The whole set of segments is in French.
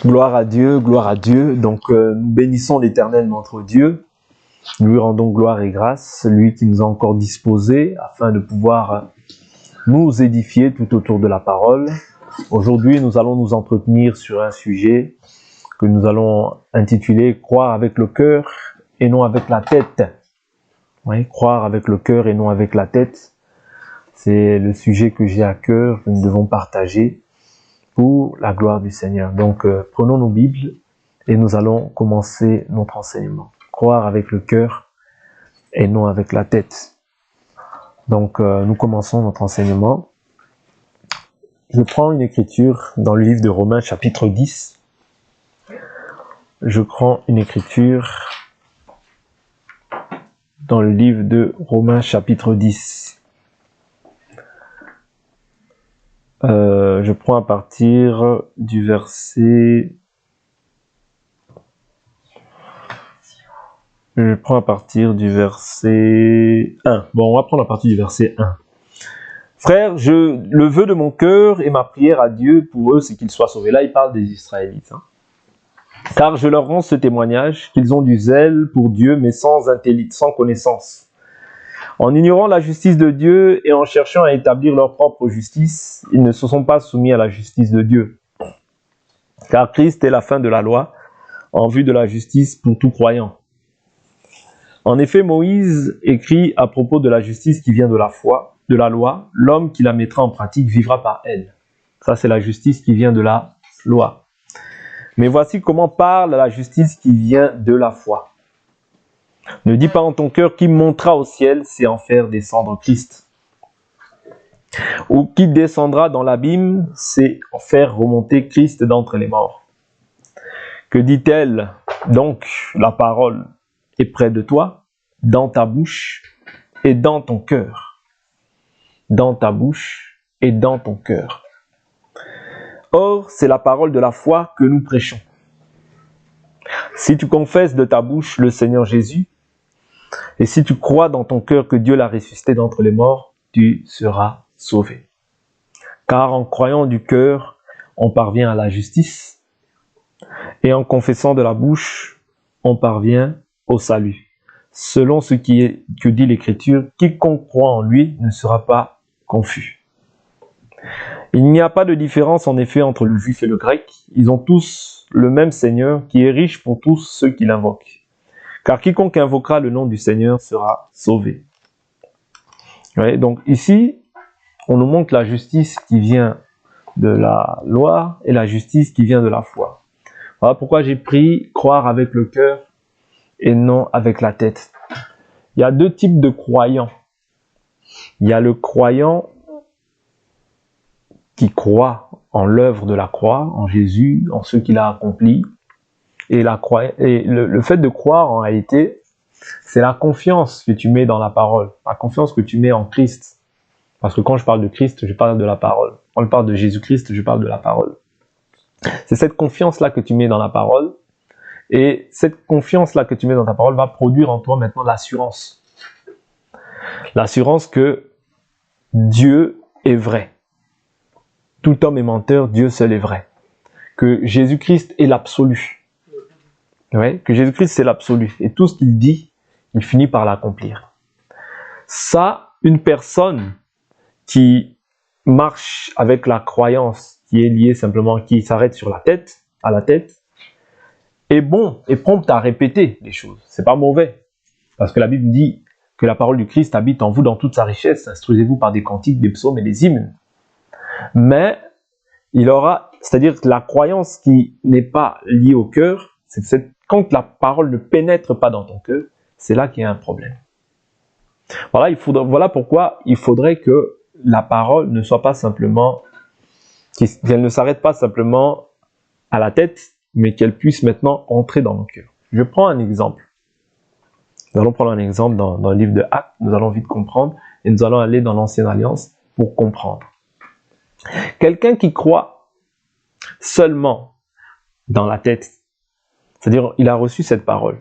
Gloire à Dieu, gloire à Dieu. Donc nous bénissons l'Éternel notre Dieu. Nous lui rendons gloire et grâce, lui qui nous a encore disposés afin de pouvoir nous édifier tout autour de la parole. Aujourd'hui, nous allons nous entretenir sur un sujet que nous allons intituler « Croire avec le cœur et non avec la tête ». Oui, croire avec le cœur et non avec la tête. C'est le sujet que j'ai à cœur, que nous devons partager pour la gloire du Seigneur. Donc, prenons nos Bibles et nous allons commencer notre enseignement. Croire avec le cœur et non avec la tête. Donc, nous commençons notre enseignement. Je prends une écriture dans le livre de Romains, chapitre 10. Je prends une écriture dans le livre de Romains, chapitre 10. Je prends à partir du verset... Je prends à partir du verset 1. Bon, on va prendre à partir du verset 1. Frère, le vœu de mon cœur et ma prière à Dieu pour eux, c'est qu'ils soient sauvés. Là, il parle des Israélites. Car je leur rends ce témoignage qu'ils ont du zèle pour Dieu, mais sans connaissance. En ignorant la justice de Dieu et en cherchant à établir leur propre justice, ils ne se sont pas soumis à la justice de Dieu. Car Christ est la fin de la loi, en vue de la justice pour tout croyant. En effet, Moïse écrit à propos de la justice qui vient de la foi, de la loi, l'homme qui la mettra en pratique vivra par elle. Ça, c'est la justice qui vient de la loi. Mais voici comment parle la justice qui vient de la foi. Ne dis pas en ton cœur qui montera au ciel, c'est en faire descendre Christ. Ou qui descendra dans l'abîme, c'est en faire remonter Christ d'entre les morts. Que dit-elle donc? La parole est près de toi, dans ta bouche et dans ton cœur. Dans ta bouche et dans ton cœur. Or, c'est la parole de la foi que nous prêchons. Si tu confesses de ta bouche le Seigneur Jésus, et si tu crois dans ton cœur que Dieu l'a ressuscité d'entre les morts, tu seras sauvé. Car en croyant du cœur, on parvient à la justice, et en confessant de la bouche, on parvient au salut. Selon ce que dit l'Écriture, quiconque croit en lui ne sera pas confus. Il n'y a pas de différence en effet entre le juif et le grec. Ils ont tous le même Seigneur qui est riche pour tous ceux qui l'invoquent. Car quiconque invoquera le nom du Seigneur sera sauvé. Ouais, donc ici, on nous montre la justice qui vient de la loi et la justice qui vient de la foi. Voilà pourquoi j'ai pris croire avec le cœur et non avec la tête. Il y a deux types de croyants. Il y a le croyant qui croit en l'œuvre de la croix, en Jésus, en ce qu'il a accompli. Et le fait de croire, en réalité, c'est la confiance que tu mets dans la parole, la confiance que tu mets en Christ. Parce que quand je parle de Christ, je parle de la parole. Quand je parle de Jésus-Christ, je parle de la parole. C'est cette confiance-là que tu mets dans la parole. Et cette confiance-là que tu mets dans ta parole va produire en toi maintenant l'assurance. L'assurance que Dieu est vrai. Tout homme est menteur, Dieu seul est vrai. Que Jésus-Christ est l'absolu. Ouais, que Jésus-Christ c'est l'absolu. Et tout ce qu'il dit, il finit par l'accomplir. Ça, une personne qui marche avec la croyance qui est liée simplement, qui s'arrête sur à la tête, est bon et prompte à répéter les choses. C'est pas mauvais. Parce que la Bible dit que la parole du Christ habite en vous dans toute sa richesse. Instruisez-vous par des cantiques, des psaumes et des hymnes. Mais c'est-à-dire que la croyance qui n'est pas liée au cœur, quand la parole ne pénètre pas dans ton cœur, c'est là qu'il y a un problème. Voilà pourquoi il faudrait que la parole ne soit pas simplement, qu'elle ne s'arrête pas simplement à la tête, mais qu'elle puisse maintenant entrer dans nos cœurs. Je prends un exemple. Nous allons prendre un exemple dans le livre de Actes, nous allons vite comprendre, et nous allons aller dans l'Ancienne Alliance pour comprendre. Quelqu'un qui croit seulement dans la tête, c'est-à-dire il a reçu cette parole,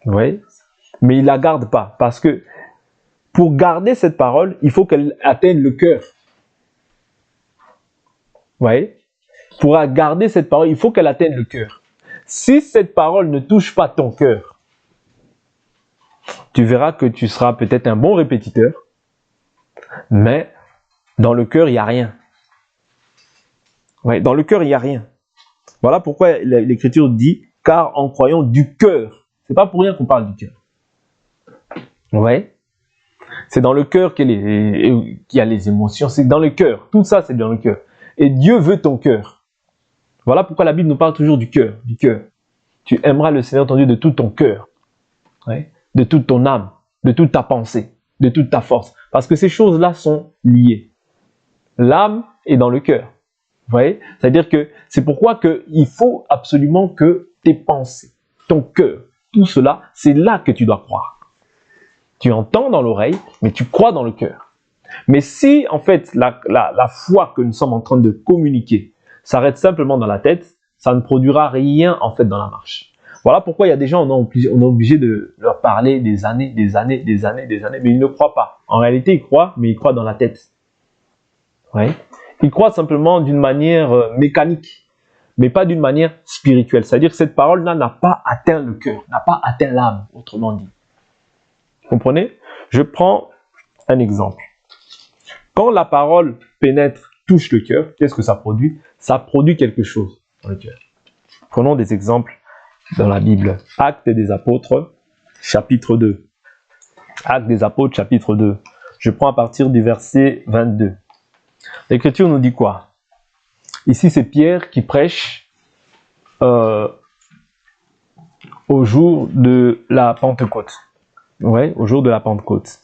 vous voyez, mais il ne la garde pas, parce que pour garder cette parole, il faut qu'elle atteigne le cœur. Vous voyez? pourra garder cette parole, il faut qu'elle atteigne le cœur. Si cette parole ne touche pas ton cœur, tu verras que tu seras peut-être un bon répétiteur, mais dans le cœur, il n'y a rien. Ouais, dans le cœur, il n'y a rien. Voilà pourquoi l'Écriture dit, car en croyant du cœur. C'est pas pour rien qu'on parle du cœur. Ouais. C'est dans le cœur qu'il y a les émotions, c'est dans le cœur. Tout ça, c'est dans le cœur. Et Dieu veut ton cœur. Voilà pourquoi la Bible nous parle toujours du cœur, du cœur. Tu aimeras le Seigneur ton Dieu de tout ton cœur, ouais, de toute ton âme, de toute ta pensée, de toute ta force. Parce que ces choses-là sont liées. L'âme est dans le cœur. Vous voyez? C'est-à-dire que c'est pourquoi il faut absolument que tes pensées, ton cœur, tout cela, c'est là que tu dois croire. Tu entends dans l'oreille, mais tu crois dans le cœur. Mais si, en fait, la foi que nous sommes en train de communiquer s'arrête simplement dans la tête, ça ne produira rien, en fait, dans la marche. Voilà pourquoi il y a des gens, on est obligé de leur parler des années, mais ils ne croient pas. En réalité, ils croient, mais ils croient dans la tête. Ouais. Ils croient simplement d'une manière mécanique, mais pas d'une manière spirituelle. C'est-à-dire que cette parole-là n'a pas atteint le cœur, n'a pas atteint l'âme, autrement dit. Vous comprenez? Je prends un exemple. Quand la parole pénètre, touche le cœur, qu'est-ce que ça produit? Ça produit quelque chose dans le cœur. Prenons des exemples dans la Bible. Actes des Apôtres, chapitre 2. Actes des Apôtres, chapitre 2. Je prends à partir du verset 22. L'Écriture nous dit quoi? Ici, c'est Pierre qui prêche au jour de la Pentecôte. Ouais, au jour de la Pentecôte.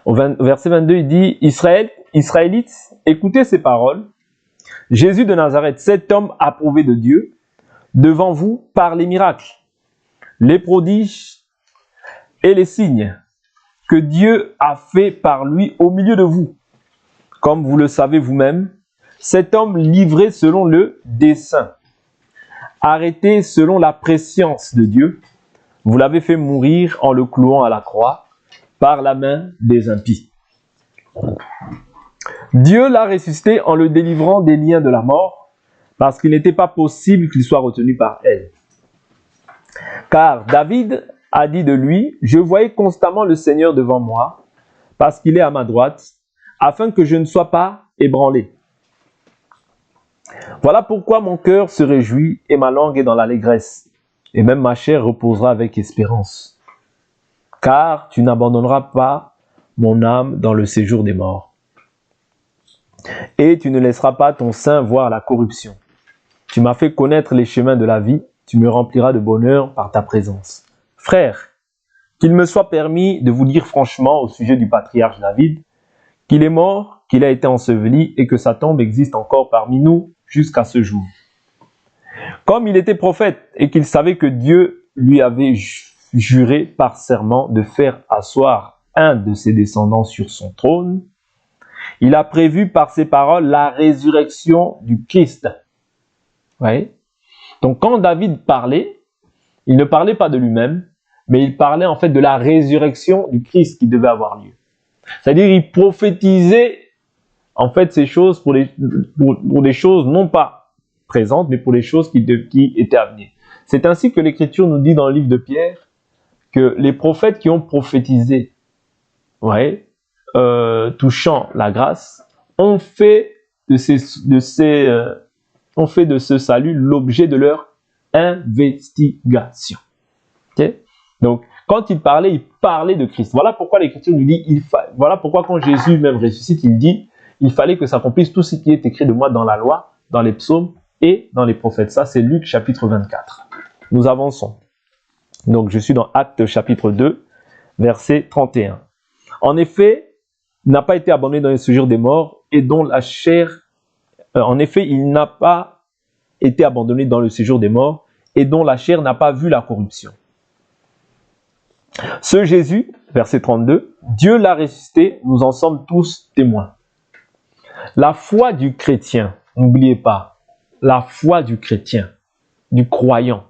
Au verset 22, il dit, Israélites, écoutez ces paroles. Jésus de Nazareth, cet homme approuvé de Dieu, devant vous par les miracles, les prodiges et les signes que Dieu a fait par lui au milieu de vous. Comme vous le savez vous-même, cet homme livré selon le dessein, arrêté selon la prescience de Dieu, vous l'avez fait mourir en le clouant à la croix par la main des impies. Dieu l'a ressuscité en le délivrant des liens de la mort, parce qu'il n'était pas possible qu'il soit retenu par elle. Car David a dit de lui, « Je voyais constamment le Seigneur devant moi, parce qu'il est à ma droite, afin que je ne sois pas ébranlé. Voilà pourquoi mon cœur se réjouit et ma langue est dans l'allégresse, et même ma chair reposera avec espérance. Car tu n'abandonneras pas mon âme dans le séjour des morts, et tu ne laisseras pas ton sein voir la corruption. Tu m'as fait connaître les chemins de la vie, tu me rempliras de bonheur par ta présence. Frères, qu'il me soit permis de vous dire franchement au sujet du patriarche David, qu'il est mort, qu'il a été enseveli et que sa tombe existe encore parmi nous jusqu'à ce jour. Comme il était prophète et qu'il savait que Dieu lui avait juré par serment de faire asseoir un de ses descendants sur son trône, il a prévu par ses paroles la résurrection du Christ. Ouais. Donc quand David parlait, il ne parlait pas de lui-même, mais il parlait en fait de la résurrection du Christ qui devait avoir lieu. C'est-à-dire il prophétisait en fait ces choses pour des choses non pas présentes, mais pour les choses qui étaient à venir. C'est ainsi que l'Écriture nous dit dans le livre de Pierre que les prophètes qui ont prophétisé, ouais, touchant la grâce, ont fait de ce salut l'objet de leur investigation. Okay? Donc, quand il parlait de Christ. Voilà pourquoi l'Écriture nous dit, voilà pourquoi quand Jésus même ressuscite, il dit, il fallait que s'accomplisse tout ce qui est écrit de moi dans la loi, dans les psaumes et dans les prophètes. Ça, c'est Luc chapitre 24. Nous avançons. Donc, je suis dans Actes chapitre 2, verset 31. En effet, il n'a pas été abandonné dans les séjours des morts et dont la chair... en effet, il n'a pas été abandonné dans le séjour des morts et dont la chair n'a pas vu la corruption. Ce Jésus, verset 32, Dieu l'a ressuscité, nous en sommes tous témoins. La foi du chrétien, n'oubliez pas, la foi du chrétien, du croyant,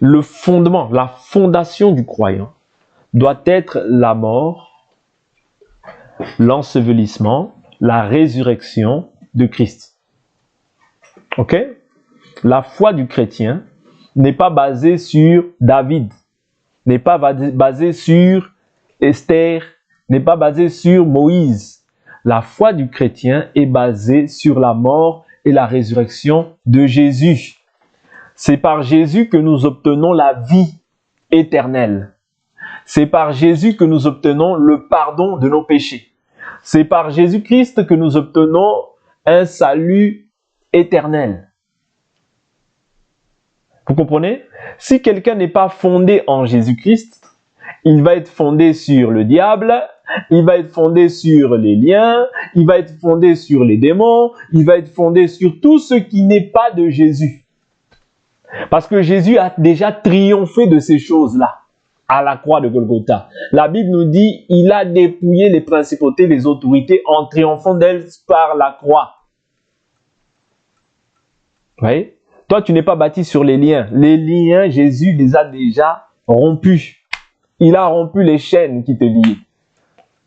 le fondement, la fondation du croyant doit être la mort, l'ensevelissement, la résurrection de Christ. Ok? La foi du chrétien n'est pas basée sur David, n'est pas basée sur Esther, n'est pas basée sur Moïse. La foi du chrétien est basée sur la mort et la résurrection de Jésus. C'est par Jésus que nous obtenons la vie éternelle. C'est par Jésus que nous obtenons le pardon de nos péchés. C'est par Jésus-Christ que nous obtenons un salut éternel. Vous comprenez? Si quelqu'un n'est pas fondé en Jésus-Christ, il va être fondé sur le diable, il va être fondé sur les liens, il va être fondé sur les démons, il va être fondé sur tout ce qui n'est pas de Jésus. Parce que Jésus a déjà triomphé de ces choses-là à la croix de Golgotha. La Bible nous dit, il a dépouillé les principautés, les autorités en triomphant d'elles par la croix. Vous voyez? Toi, tu n'es pas bâti sur les liens. Les liens, Jésus les a déjà rompus. Il a rompu les chaînes qui te liaient.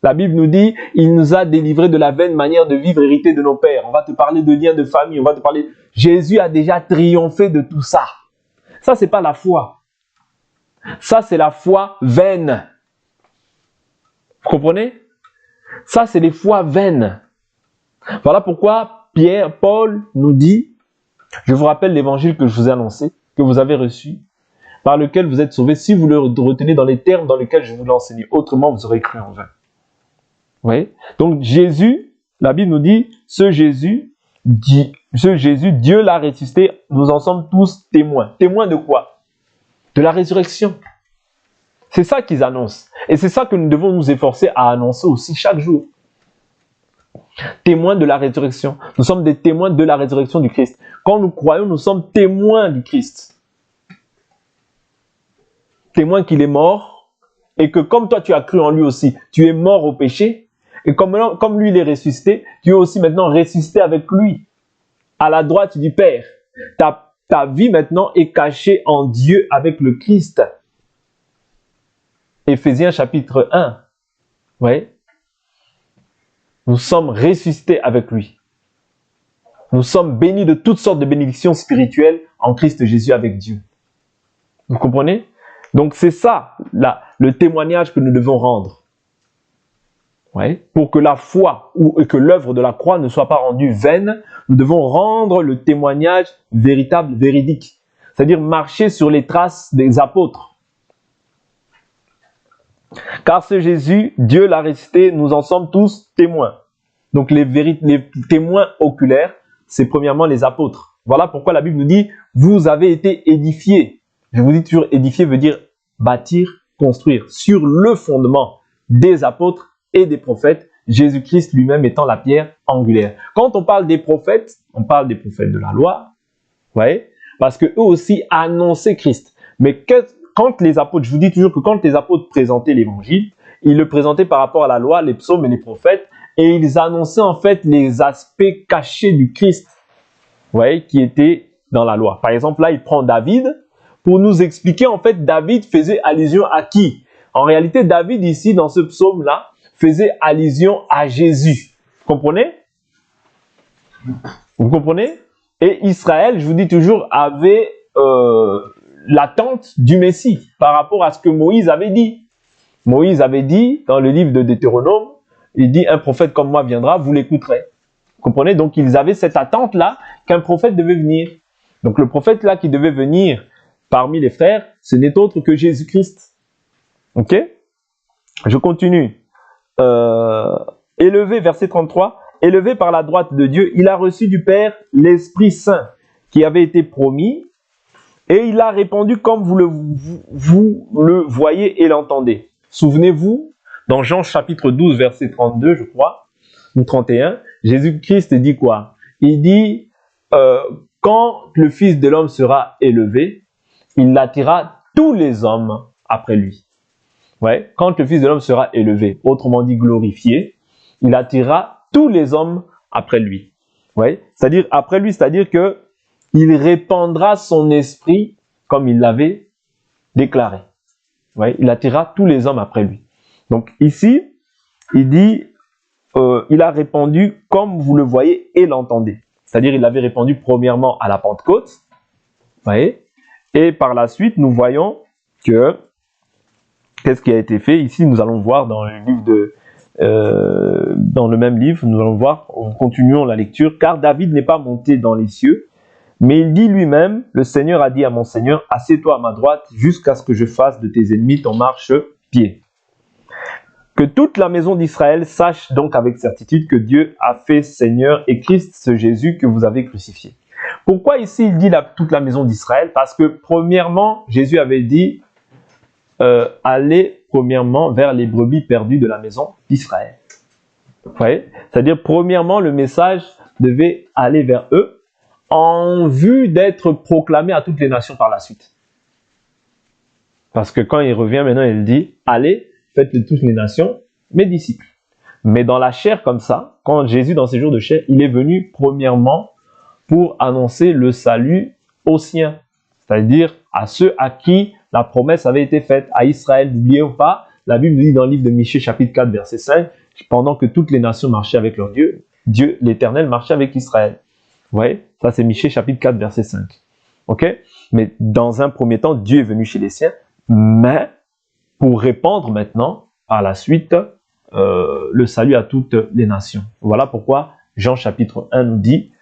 La Bible nous dit, il nous a délivrés de la vaine manière de vivre héritée de nos pères. On va te parler de liens de famille, on va te parler... Jésus a déjà triomphé de tout ça. Ça, c'est pas la foi. Ça, c'est la foi vaine. Vous comprenez? Ça, c'est les foi vaines. Voilà pourquoi Paul nous dit, je vous rappelle l'évangile que je vous ai annoncé, que vous avez reçu, par lequel vous êtes sauvés, si vous le retenez dans les termes dans lesquels je vous l'ai enseigné. Autrement, vous aurez cru en vain. Vous voyez? Donc Jésus, la Bible nous dit, ce Jésus, Dieu l'a ressuscité, nous en sommes tous témoins. Témoins de quoi? De la résurrection. C'est ça qu'ils annoncent. Et c'est ça que nous devons nous efforcer à annoncer aussi chaque jour. Témoins de la résurrection. Nous sommes des témoins de la résurrection du Christ. Quand nous croyons, nous sommes témoins du Christ. Témoins qu'il est mort et que comme toi tu as cru en lui aussi, tu es mort au péché et comme lui il est ressuscité, tu es aussi maintenant ressuscité avec lui à la droite du Père. Ta vie maintenant est cachée en Dieu avec le Christ. Éphésiens chapitre 1. Vous voyez? Nous sommes ressuscités avec lui. Nous sommes bénis de toutes sortes de bénédictions spirituelles en Christ Jésus avec Dieu. Vous comprenez? Donc c'est ça, le témoignage que nous devons rendre. Ouais. Pour que la foi et que l'œuvre de la croix ne soit pas rendue vaine, nous devons rendre le témoignage véritable, véridique. C'est-à-dire marcher sur les traces des apôtres. Car ce Jésus, Dieu l'a ressuscité, nous en sommes tous témoins. Donc les témoins oculaires, c'est premièrement les apôtres. Voilà pourquoi la Bible nous dit, vous avez été édifiés. Je vous dis toujours, édifier veut dire bâtir, construire, sur le fondement des apôtres et des prophètes, Jésus-Christ lui-même étant la pierre angulaire. Quand on parle des prophètes, on parle des prophètes de la loi, vous voyez, parce qu'eux aussi annonçaient Christ. Mais quand les apôtres, je vous dis toujours que quand les apôtres présentaient l'évangile, ils le présentaient par rapport à la loi, les psaumes et les prophètes, et ils annonçaient en fait les aspects cachés du Christ, vous voyez, qui étaient dans la loi. Par exemple, là, il prend David pour nous expliquer, en fait, David faisait allusion à qui? En réalité, David, ici, dans ce psaume-là, faisait allusion à Jésus. Vous comprenez? Vous comprenez? Et Israël, je vous dis toujours, avait l'attente du Messie par rapport à ce que Moïse avait dit. Moïse avait dit, dans le livre de Deutéronome, il dit, un prophète comme moi viendra, vous l'écouterez. Vous comprenez? Donc, ils avaient cette attente-là qu'un prophète devait venir. Donc, le prophète là qui devait venir parmi les frères, ce n'est autre que Jésus-Christ. Ok? Je continue. Élevé, verset 33, élevé par la droite de Dieu, il a reçu du Père l'Esprit Saint qui avait été promis et il l'a répandu comme vous le voyez et l'entendez. Souvenez-vous, dans Jean chapitre 12, verset 32, je crois, ou 31, Jésus-Christ dit quoi? Il dit, quand le Fils de l'homme sera élevé, il attirera tous les hommes après lui. Ouais, quand le Fils de l'homme sera élevé, autrement dit glorifié, il attirera tous les hommes après lui. Ouais, c'est-à-dire après lui, c'est-à-dire que il répandra son esprit comme il l'avait déclaré. Ouais, il attirera tous les hommes après lui. Donc ici, il dit, il a répandu comme vous le voyez et l'entendez. C'est-à-dire, il l'avait répandu premièrement à la Pentecôte. Vous voyez? Et par la suite, nous voyons que qu'est-ce qui a été fait? Ici, nous allons voir dans le livre dans le même livre, nous allons voir, continuons la lecture, car David n'est pas monté dans les cieux, mais il dit lui-même, le Seigneur a dit à mon Seigneur, assieds-toi à ma droite jusqu'à ce que je fasse de tes ennemis ton marchepied. Que toute la maison d'Israël sache donc avec certitude que Dieu a fait Seigneur et Christ, ce Jésus que vous avez crucifié. Pourquoi ici il dit toute la maison d'Israël? Parce que premièrement, Jésus avait dit, allez premièrement vers les brebis perdues de la maison d'Israël. Vous voyez? C'est-à-dire, premièrement, le message devait aller vers eux en vue d'être proclamé à toutes les nations par la suite. Parce que quand il revient maintenant, il dit, allez, faites de toutes les nations mes disciples. Mais dans la chair comme ça, quand Jésus, dans ses jours de chair, il est venu premièrement pour annoncer le salut aux siens, c'est-à-dire à ceux à qui la promesse avait été faite, à Israël. N'oubliez pas, la Bible nous dit dans le livre de Michée, chapitre 4, verset 5, pendant que toutes les nations marchaient avec leur Dieu, Dieu, l'Éternel, marchait avec Israël. Vous voyez? Ça, c'est Michée, chapitre 4, verset 5. Ok? Mais dans un premier temps, Dieu est venu chez les siens, mais pour répandre maintenant, par la suite, le salut à toutes les nations. Voilà pourquoi Jean, chapitre 1, nous dit,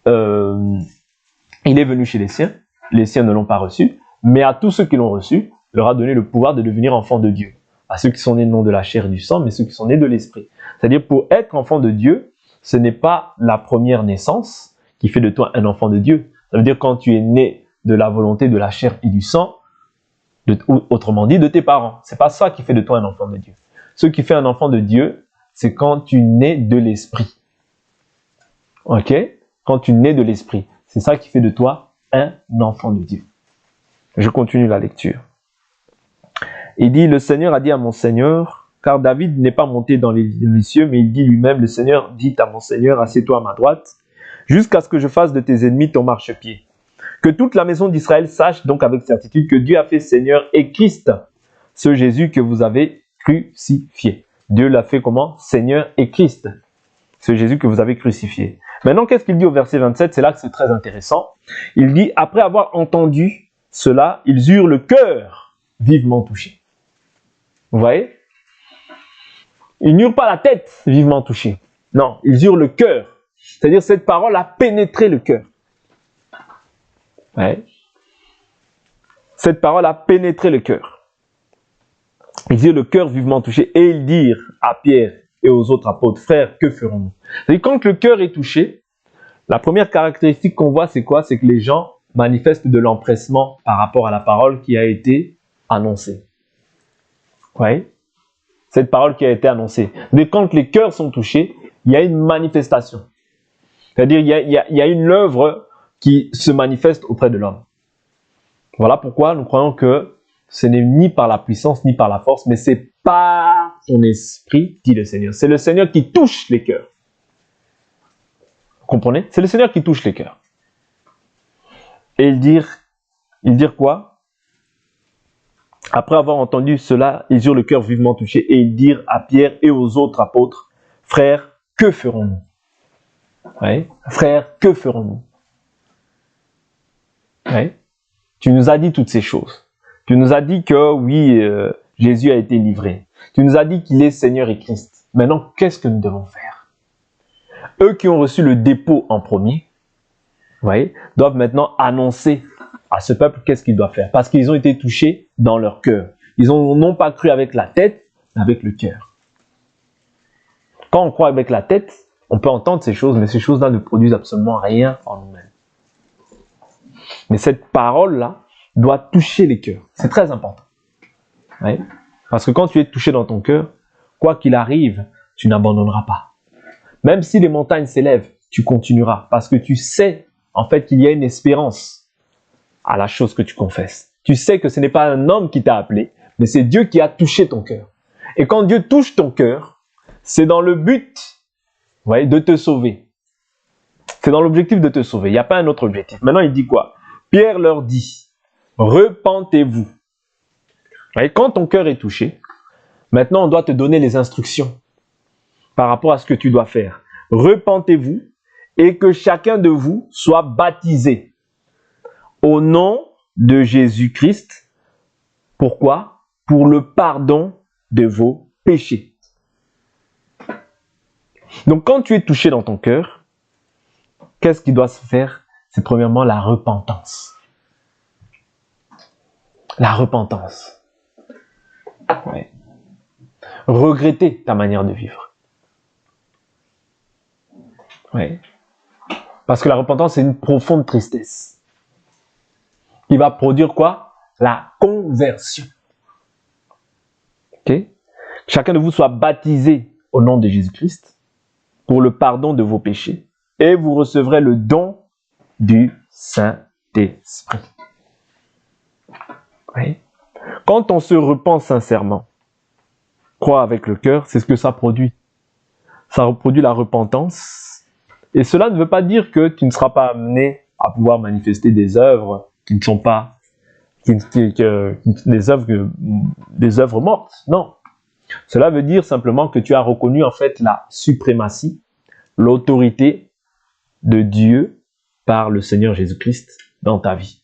il est venu chez les siens ne l'ont pas reçu, mais à tous ceux qui l'ont reçu, il leur a donné le pouvoir de devenir enfants de Dieu. À ceux qui sont nés non de la chair et du sang, mais ceux qui sont nés de l'esprit. C'est-à-dire, pour être enfant de Dieu, ce n'est pas la première naissance qui fait de toi un enfant de Dieu. Ça veut dire quand tu es né de la volonté de la chair et du sang, autrement dit, de tes parents. C'est pas ça qui fait de toi un enfant de Dieu. Ce qui fait un enfant de Dieu, c'est quand tu nais de l'esprit. Ok? Quand tu nais de l'esprit. C'est ça qui fait de toi un enfant de Dieu. Je continue la lecture. Il dit, le Seigneur a dit à mon Seigneur, car David n'est pas monté dans les cieux, mais il dit lui-même, le Seigneur dit à mon Seigneur, assieds-toi à ma droite, jusqu'à ce que je fasse de tes ennemis ton marchepied. Que toute la maison d'Israël sache donc avec certitude que Dieu a fait Seigneur et Christ, ce Jésus que vous avez crucifié. Dieu l'a fait comment? Seigneur et Christ, ce Jésus que vous avez crucifié. Maintenant, qu'est-ce qu'il dit au verset 27? C'est là que c'est très intéressant. Il dit, après avoir entendu cela, ils eurent le cœur vivement touché. Vous voyez? Ils n'eurent pas la tête vivement touchée. Non, ils eurent le cœur. C'est-à-dire, cette parole a pénétré le cœur. Ouais. Cette parole a pénétré le cœur. Ils eurent le cœur vivement touché et ils dirent à Pierre et aux autres apôtres, frères, que ferons-nous? C'est-à-dire, quand le cœur est touché, la première caractéristique qu'on voit, c'est quoi? C'est que les gens manifestent de l'empressement par rapport à la parole qui a été annoncée. Oui. Cette parole qui a été annoncée. Mais quand les cœurs sont touchés, il y a une manifestation. C'est-à-dire, il y a une œuvre qui se manifeste auprès de l'homme. Voilà pourquoi nous croyons que ce n'est ni par la puissance, ni par la force, mais c'est par son esprit, dit le Seigneur. C'est le Seigneur qui touche les cœurs. Vous comprenez? C'est le Seigneur qui touche les cœurs. Et ils dirent quoi? Après avoir entendu cela, ils eurent le cœur vivement touché et ils dirent à Pierre et aux autres apôtres, frères, que ferons-nous? Oui. Frères, que ferons-nous? Oui. Tu nous as dit toutes ces choses. Tu nous as dit que oui, Jésus a été livré. Tu nous as dit qu'il est Seigneur et Christ. Maintenant, qu'est-ce que nous devons faire? Eux qui ont reçu le dépôt en premier, vous voyez, doivent maintenant annoncer à ce peuple qu'est-ce qu'ils doivent faire. Parce qu'ils ont été touchés dans leur cœur. Ils n'ont non pas cru avec la tête, mais avec le cœur. Quand on croit avec la tête, on peut entendre ces choses, mais ces choses-là ne produisent absolument rien en nous-mêmes. Mais cette parole-là doit toucher les cœurs. C'est très important. Oui. Parce que quand tu es touché dans ton cœur, quoi qu'il arrive, tu n'abandonneras pas. Même si les montagnes s'élèvent, tu continueras. Parce que tu sais, en fait, qu'il y a une espérance à la chose que tu confesses. Tu sais que ce n'est pas un homme qui t'a appelé, mais c'est Dieu qui a touché ton cœur. Et quand Dieu touche ton cœur, c'est dans le but, vous voyez, de te sauver. C'est dans l'objectif de te sauver. Il n'y a pas un autre objectif. Maintenant, il dit quoi? Pierre leur dit, repentez-vous. Quand ton cœur est touché, maintenant on doit te donner les instructions par rapport à ce que tu dois faire. Repentez-vous et que chacun de vous soit baptisé au nom de Jésus-Christ. Pourquoi? Pour le pardon de vos péchés. Donc quand tu es touché dans ton cœur, qu'est-ce qui doit se faire? C'est premièrement la repentance. La repentance. Ouais. Regretter ta manière de vivre. Ouais. Parce que la repentance, c'est une profonde tristesse. Qui va produire quoi? La conversion. Ok? Chacun de vous soit baptisé au nom de Jésus-Christ pour le pardon de vos péchés et vous recevrez le don du Saint-Esprit. Oui. Quand on se repent sincèrement, croire avec le cœur, c'est ce que ça produit. Ça reproduit la repentance. Et cela ne veut pas dire que tu ne seras pas amené à pouvoir manifester des œuvres qui ne sont pas des œuvres mortes. Non. Cela veut dire simplement que tu as reconnu en fait la suprématie, l'autorité de Dieu par le Seigneur Jésus-Christ dans ta vie.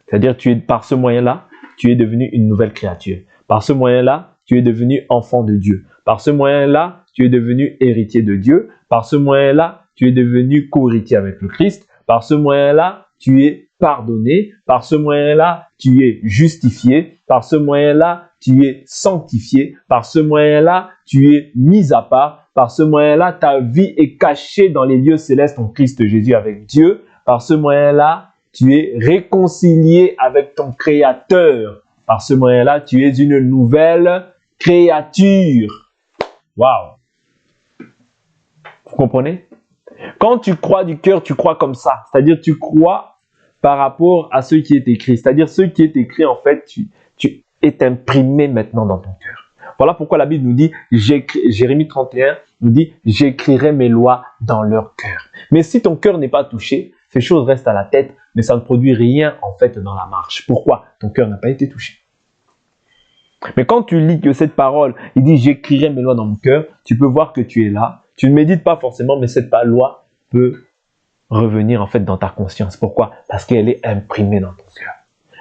C'est-à-dire par ce moyen-là, tu es devenu une nouvelle créature. Par ce moyen-là, tu es devenu enfant de Dieu. Par ce moyen-là, tu es devenu héritier de Dieu. Par ce moyen-là, tu es devenu co-héritier avec le Christ. Par ce moyen-là, tu es pardonné. Par ce moyen-là, tu es justifié. Par ce moyen-là, tu es sanctifié. Par ce moyen-là, tu es mis à part. Par ce moyen-là, ta vie est cachée dans les lieux célestes en Christ Jésus avec Dieu. Par ce moyen-là, tu es réconcilié avec ton Créateur. Par ce moyen-là, tu es une nouvelle créature. Waouh! Vous comprenez? Quand tu crois du cœur, tu crois comme ça. C'est-à-dire, tu crois par rapport à ce qui est écrit. C'est-à-dire, ce qui est écrit, en fait, tu es imprimé maintenant dans ton cœur. Voilà pourquoi la Bible nous dit, Jérémie 31 nous dit, j'écrirai mes lois dans leur cœur. Mais si ton cœur n'est pas touché, ces choses restent à la tête, mais ça ne produit rien en fait dans la marche. Pourquoi? Ton cœur n'a pas été touché. Mais quand tu lis que cette parole, il dit, j'écrirai mes lois dans mon cœur, tu peux voir que tu es là. Tu ne médites pas forcément, mais cette loi peut revenir en fait dans ta conscience. Pourquoi? Parce qu'elle est imprimée dans ton cœur.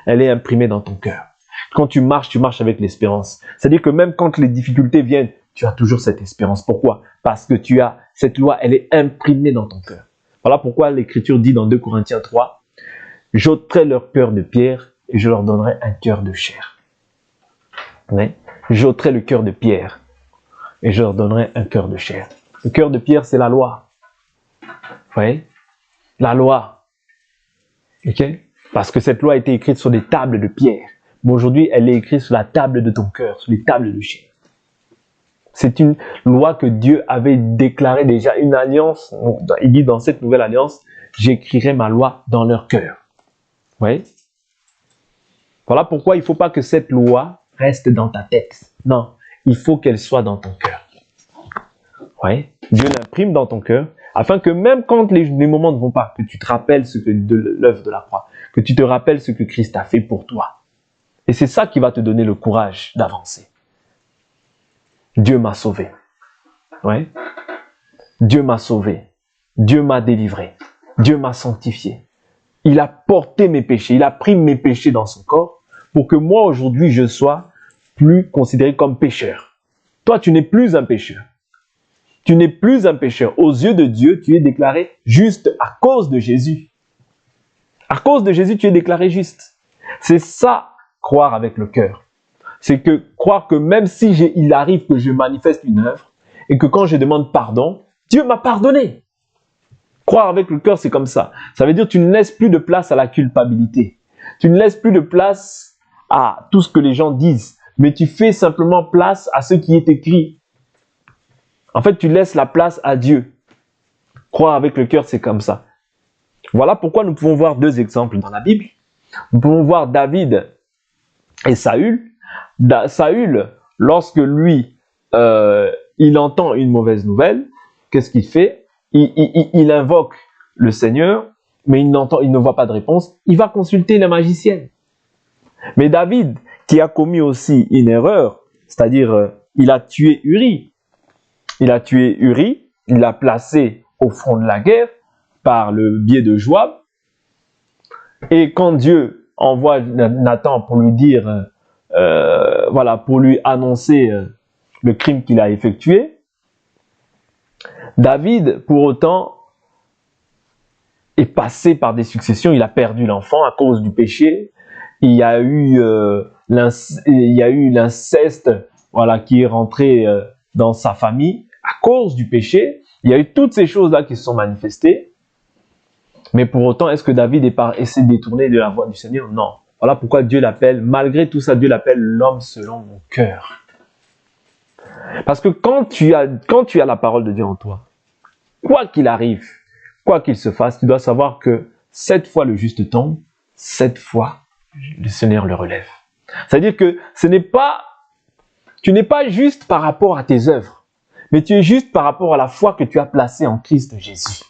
Elle est imprimée dans ton cœur. Quand tu marches avec l'espérance. C'est-à-dire que même quand les difficultés viennent, tu as toujours cette espérance. Pourquoi? Parce que tu as cette loi, elle est imprimée dans ton cœur. Voilà pourquoi l'Écriture dit dans 2 Corinthiens 3, « J'ôterai leur cœur de pierre et je leur donnerai un cœur de chair. » Oui. J'ôterai le cœur de pierre et je leur donnerai un cœur de chair. Le cœur de pierre, c'est la loi. Vous voyez? La loi. Ok? Parce que cette loi a été écrite sur des tables de pierre. Mais aujourd'hui, elle est écrite sur la table de ton cœur, sur les tables de chair. C'est une loi que Dieu avait déclarée déjà, une alliance. Il dit dans cette nouvelle alliance, j'écrirai ma loi dans leur cœur. Vous voyez? Voilà pourquoi il ne faut pas que cette loi reste dans ta tête. Non, il faut qu'elle soit dans ton cœur. Vous voyez? Dieu l'imprime dans ton cœur, afin que même quand les moments ne vont pas, que tu te rappelles de l'œuvre de la croix, que tu te rappelles ce que Christ a fait pour toi. Et c'est ça qui va te donner le courage d'avancer. Dieu m'a sauvé. Ouais. Dieu m'a sauvé. Dieu m'a délivré. Dieu m'a sanctifié. Il a porté mes péchés. Il a pris mes péchés dans son corps pour que moi, aujourd'hui, je sois plus considéré comme pécheur. Toi, tu n'es plus un pécheur. Tu n'es plus un pécheur. Aux yeux de Dieu, tu es déclaré juste à cause de Jésus. À cause de Jésus, tu es déclaré juste. C'est ça, croire avec le cœur. C'est que croire que même si il arrive que je manifeste une œuvre et que quand je demande pardon, Dieu m'a pardonné. Croire avec le cœur, c'est comme ça. Ça veut dire que tu ne laisses plus de place à la culpabilité. Tu ne laisses plus de place à tout ce que les gens disent, mais tu fais simplement place à ce qui est écrit. En fait, tu laisses la place à Dieu. Croire avec le cœur, c'est comme ça. Voilà pourquoi nous pouvons voir 2 exemples dans la Bible. Nous pouvons voir David et Saül. Saül, lorsque lui, il entend une mauvaise nouvelle, qu'est-ce qu'il fait? Il invoque le Seigneur, mais il ne voit pas de réponse. Il va consulter la magicienne. Mais David, qui a commis aussi une erreur, c'est-à-dire il a tué Uri. Il a tué Uri, il l'a placé au front de la guerre. par le biais de Joab. Et quand Dieu envoie Nathan pour lui dire, voilà, pour lui annoncer le crime qu'il a effectué, David, pour autant, est passé par des successions. Il a perdu l'enfant à cause du péché. Il y a eu l'inceste, voilà, qui est rentré dans sa famille à cause du péché. Il y a eu toutes ces choses-là qui se sont manifestées. Mais pour autant, est-ce que David s'est détourné de la voie du Seigneur? Non. Voilà pourquoi Dieu l'appelle, malgré tout ça, Dieu l'appelle l'homme selon mon cœur. Parce que quand tu as la parole de Dieu en toi, quoi qu'il arrive, quoi qu'il se fasse, tu dois savoir que 7 fois le juste tombe, 7 fois le Seigneur le relève. C'est-à-dire que tu n'es pas juste par rapport à tes œuvres, mais tu es juste par rapport à la foi que tu as placée en Christ Jésus.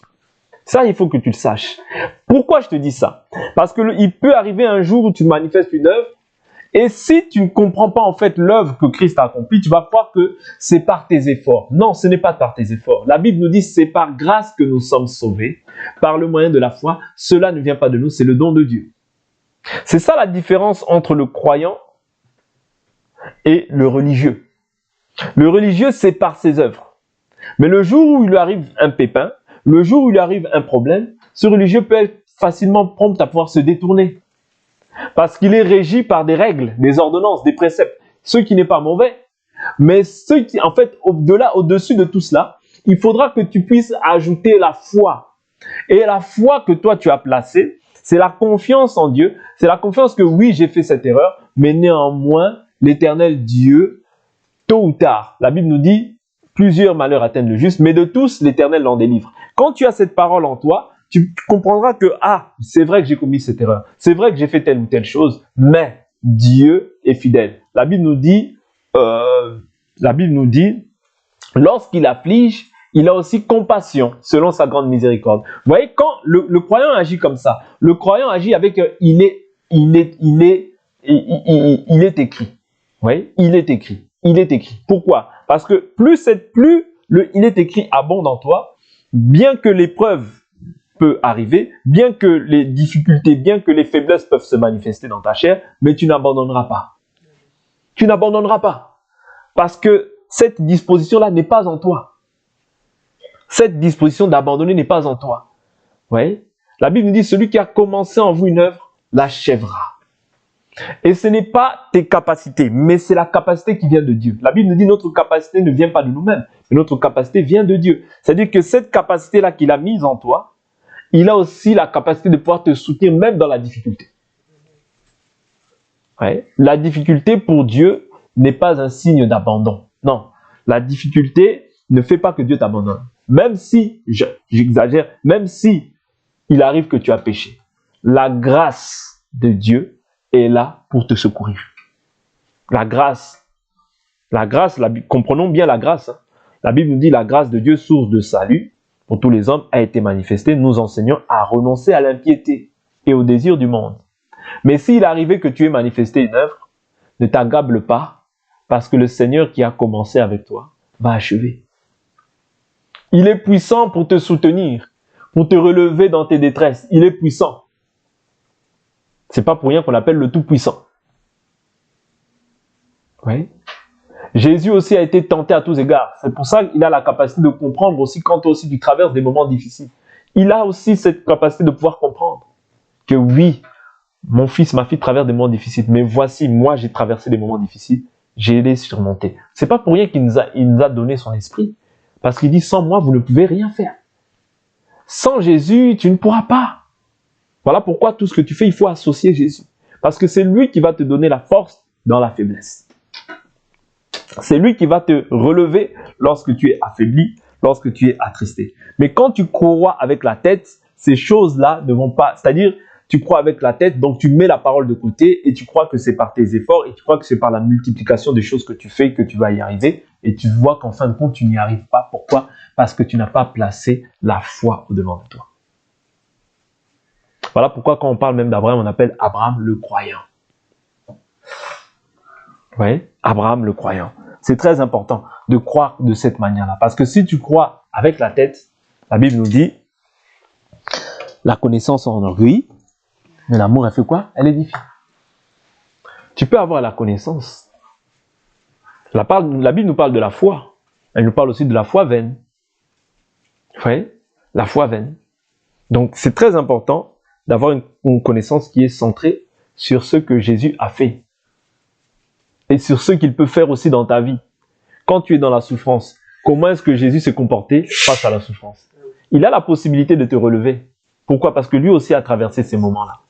Ça, il faut que tu le saches. Pourquoi je te dis ça? Parce qu'il peut arriver un jour où tu manifestes une œuvre, et si tu ne comprends pas en fait l'œuvre que Christ a accomplie, tu vas croire que c'est par tes efforts. Non, ce n'est pas par tes efforts. La Bible nous dit c'est par grâce que nous sommes sauvés, par le moyen de la foi. Cela ne vient pas de nous, c'est le don de Dieu. C'est ça la différence entre le croyant et le religieux. Le religieux, c'est par ses œuvres. Mais le jour où il lui arrive un pépin, le jour où il lui arrive un problème, ce religieux peut être facilement prompt à pouvoir se détourner. Parce qu'il est régi par des règles, des ordonnances, des préceptes. Ce qui n'est pas mauvais. Mais ce qui, en fait, au-dessus de tout cela, il faudra que tu puisses ajouter la foi. Et la foi que toi tu as placée, c'est la confiance en Dieu. C'est la confiance que oui, j'ai fait cette erreur, mais néanmoins, l'Éternel Dieu, tôt ou tard, la Bible nous dit, plusieurs malheurs atteignent le juste, mais de tous, l'Éternel l'en délivre. Quand tu as cette parole en toi, tu comprendras que, c'est vrai que j'ai commis cette erreur, c'est vrai que j'ai fait telle ou telle chose, mais Dieu est fidèle. La Bible nous dit, lorsqu'il afflige, il a aussi compassion, selon sa grande miséricorde. Vous voyez, quand le croyant agit comme ça, le croyant agit avec, il est écrit. Vous voyez, il est écrit. Il est écrit. Pourquoi? Parce que plus il est écrit abonde en toi, bien que l'épreuve peut arriver, bien que les difficultés, bien que les faiblesses peuvent se manifester dans ta chair, mais tu n'abandonneras pas. Tu n'abandonneras pas. Parce que cette disposition-là n'est pas en toi. Cette disposition d'abandonner n'est pas en toi. Vous voyez? La Bible nous dit, celui qui a commencé en vous une œuvre, l'achèvera. Et ce n'est pas tes capacités, mais c'est la capacité qui vient de Dieu. La Bible nous dit notre capacité ne vient pas de nous-mêmes, mais notre capacité vient de Dieu. C'est-à-dire que cette capacité-là qu'il a mise en toi, il a aussi la capacité de pouvoir te soutenir même dans la difficulté. Ouais. La difficulté pour Dieu n'est pas un signe d'abandon. Non, la difficulté ne fait pas que Dieu t'abandonne. Même si, j'exagère, même si il arrive que tu as péché, la grâce de Dieu est là pour te secourir. La grâce, comprenons bien la grâce. Hein. La Bible nous dit la grâce de Dieu, source de salut pour tous les hommes, a été manifestée, nous enseignant à renoncer à l'impiété et au désir du monde. Mais s'il arrivait que tu aies manifesté une œuvre, ne t'accable pas, parce que le Seigneur qui a commencé avec toi va achever. Il est puissant pour te soutenir, pour te relever dans tes détresses. Il est puissant. C'est pas pour rien qu'on l'appelle le Tout-Puissant. Oui. Jésus aussi a été tenté à tous égards. C'est pour ça qu'il a la capacité de comprendre aussi quand toi aussi tu traverses des moments difficiles. Il a aussi cette capacité de pouvoir comprendre que oui, mon fils, ma fille traverse des moments difficiles. Mais voici, moi j'ai traversé des moments difficiles. J'ai les surmontés. C'est pas pour rien qu'il nous a donné son esprit. Parce qu'il dit, sans moi, vous ne pouvez rien faire. Sans Jésus, tu ne pourras pas. Voilà pourquoi tout ce que tu fais, il faut associer Jésus. Parce que c'est lui qui va te donner la force dans la faiblesse. C'est lui qui va te relever lorsque tu es affaibli, lorsque tu es attristé. Mais quand tu crois avec la tête, ces choses-là ne vont pas... C'est-à-dire, tu crois avec la tête, donc tu mets la parole de côté et tu crois que c'est par tes efforts et tu crois que c'est par la multiplication des choses que tu fais que tu vas y arriver. Et tu vois qu'en fin de compte, tu n'y arrives pas. Pourquoi? Parce que tu n'as pas placé la foi au-devant de toi. Voilà pourquoi quand on parle même d'Abraham, on appelle Abraham le croyant. Vous voyez? Abraham le croyant. C'est très important de croire de cette manière-là. Parce que si tu crois avec la tête, la Bible nous dit, La connaissance enorgueillit, mais l'amour, elle fait quoi? Elle édifie. Tu peux avoir la connaissance. La Bible nous parle de la foi. Elle nous parle aussi de la foi vaine. Vous voyez? La foi vaine. Donc, c'est très important d'avoir une connaissance qui est centrée sur ce que Jésus a fait. Et sur ce qu'il peut faire aussi dans ta vie. Quand tu es dans la souffrance, comment est-ce que Jésus s'est comporté face à la souffrance? Il a la possibilité de te relever. Pourquoi? Parce que lui aussi a traversé ces moments-là.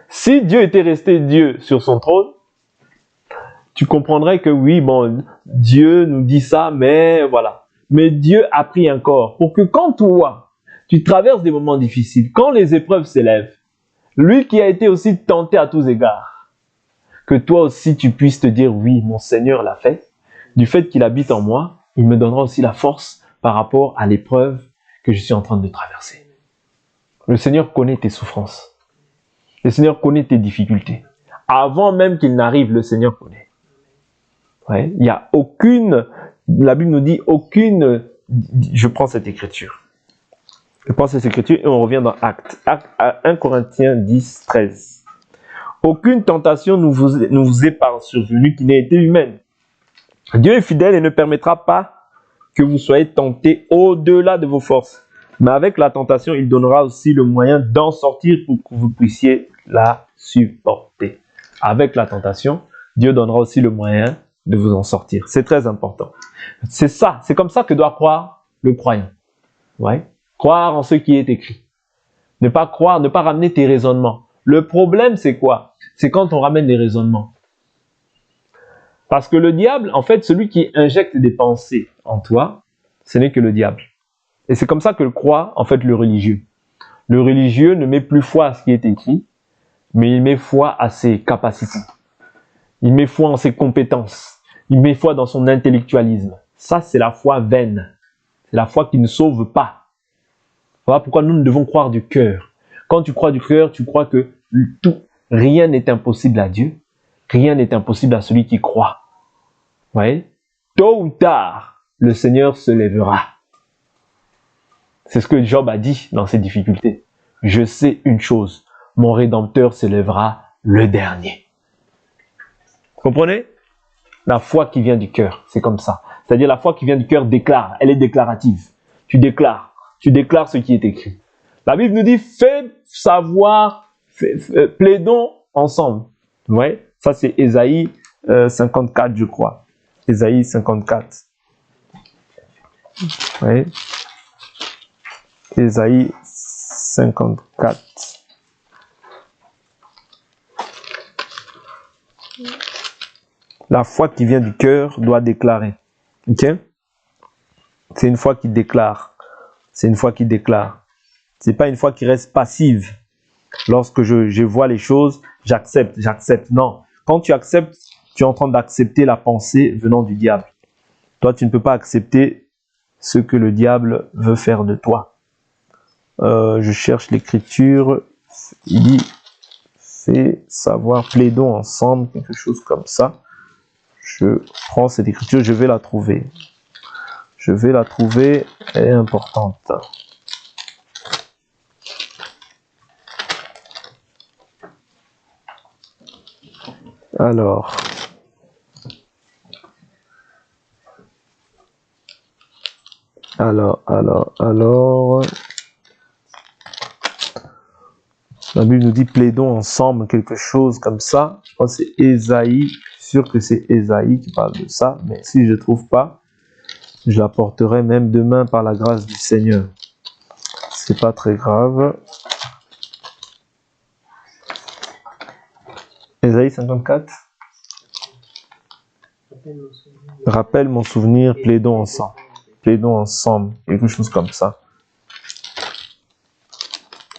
Si Dieu était resté Dieu sur son trône, tu comprendrais que oui, bon, Dieu nous dit ça, mais voilà. Mais Dieu a pris un corps pour que quand toi, tu traverses des moments difficiles, quand les épreuves s'élèvent, lui qui a été aussi tenté à tous égards, que toi aussi tu puisses te dire oui, mon Seigneur l'a fait, du fait qu'il habite en moi, il me donnera aussi la force par rapport à l'épreuve que je suis en train de traverser. Le Seigneur connaît tes souffrances. Le Seigneur connaît tes difficultés. Avant même qu'il n'arrive, le Seigneur connaît. Ouais, il n'y a aucune, la Bible nous dit aucune, je prends cette écriture. Je prends cette écriture et on revient dans Actes. 1 Corinthiens 10, 13. Aucune tentation ne vous est survenue qui n'ait été humaine. Dieu est fidèle et ne permettra pas que vous soyez tentés au-delà de vos forces. Mais avec la tentation, il donnera aussi le moyen d'en sortir pour que vous puissiez la supporter. Avec la tentation, Dieu donnera aussi le moyen de vous en sortir. C'est très important. C'est ça, c'est comme ça que doit croire le croyant. Ouais. Croire en ce qui est écrit. Ne pas croire, ne pas ramener tes raisonnements. Le problème, c'est quoi? C'est quand on ramène les raisonnements. Parce que le diable, en fait, celui qui injecte des pensées en toi, ce n'est que le diable. Et c'est comme ça que le croit, en fait, le religieux. Le religieux ne met plus foi à ce qui est écrit, mais il met foi à ses capacités. Il met foi en ses compétences. Il met foi dans son intellectualisme. Ça, c'est la foi vaine. C'est la foi qui ne sauve pas. Voilà pourquoi nous devons croire du cœur. Quand tu crois du cœur, tu crois que rien n'est impossible à Dieu. Rien n'est impossible à celui qui croit. Vous voyez? Tôt ou tard, le Seigneur se lèvera. C'est ce que Job a dit dans ses difficultés. Je sais une chose, mon Rédempteur se lèvera le dernier. Vous comprenez? La foi qui vient du cœur, c'est comme ça. C'est-à-dire la foi qui vient du cœur déclare, elle est déclarative. Tu déclares ce qui est écrit. La Bible nous dit, fais savoir, plaidons ensemble. Vous voyez? Ça c'est Ésaïe 54, je crois. Ésaïe 54. Vous voyez? Ésaïe 54. La foi qui vient du cœur doit déclarer. Ok? C'est une foi qui déclare. C'est une foi qui déclare. C'est pas une foi qui reste passive. Lorsque je vois les choses, j'accepte. Non. Quand tu acceptes, tu es en train d'accepter la pensée venant du diable. Toi, tu ne peux pas accepter ce que le diable veut faire de toi. Je cherche l'écriture. Il dit, fais savoir, plaidons ensemble, quelque chose comme ça. Je prends cette écriture, je vais la trouver. Elle est importante. Alors. La Bible nous dit plaidons ensemble, quelque chose comme ça. Je pense que c'est Ésaïe. Je suis sûr que c'est Ésaïe qui parle de ça. Mais si je ne trouve pas, je l'apporterai même demain par la grâce du Seigneur. C'est pas très grave. Ésaïe 54. Rappelle mon souvenir, plaidons ensemble. Plaidons ensemble, quelque chose comme ça.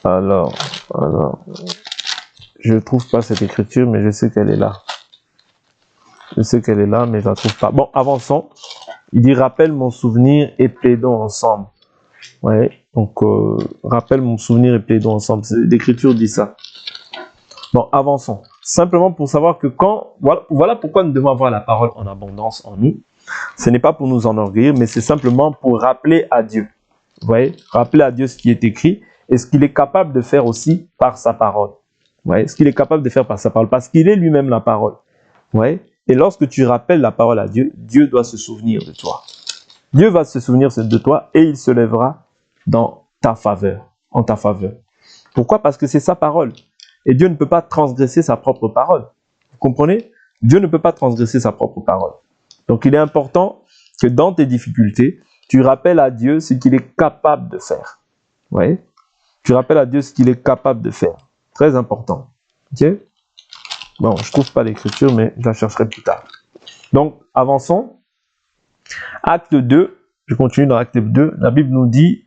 Alors, je ne trouve pas cette écriture, mais je sais qu'elle est là. Mais je ne la trouve pas. Bon, avançons. Il dit, rappelle mon souvenir et plaidons ensemble. Ouais, donc, rappelle mon souvenir et plaidons ensemble. L'écriture dit ça. Bon, avançons. Simplement pour savoir que voilà pourquoi nous devons avoir la parole en abondance en nous. Ce n'est pas pour nous enorgueillir, mais c'est simplement pour rappeler à Dieu. Vous voyez, rappeler à Dieu ce qui est écrit et ce qu'il est capable de faire aussi par sa parole. Ouais, ce qu'il est capable de faire par sa parole, parce qu'il est lui-même la parole. Ouais. Et lorsque tu rappelles la parole à Dieu, Dieu doit se souvenir de toi. Dieu va se souvenir de toi et il se lèvera dans ta faveur, en ta faveur. Pourquoi? Parce que c'est sa parole. Et Dieu ne peut pas transgresser sa propre parole. Vous comprenez? Dieu ne peut pas transgresser sa propre parole. Donc il est important que dans tes difficultés, tu rappelles à Dieu ce qu'il est capable de faire. Oui. Tu rappelles à Dieu ce qu'il est capable de faire. Très important. Ok? Bon, je ne trouve pas l'écriture, mais je la chercherai plus tard. Donc, avançons. Acte 2, je continue dans Acte 2. La Bible nous dit,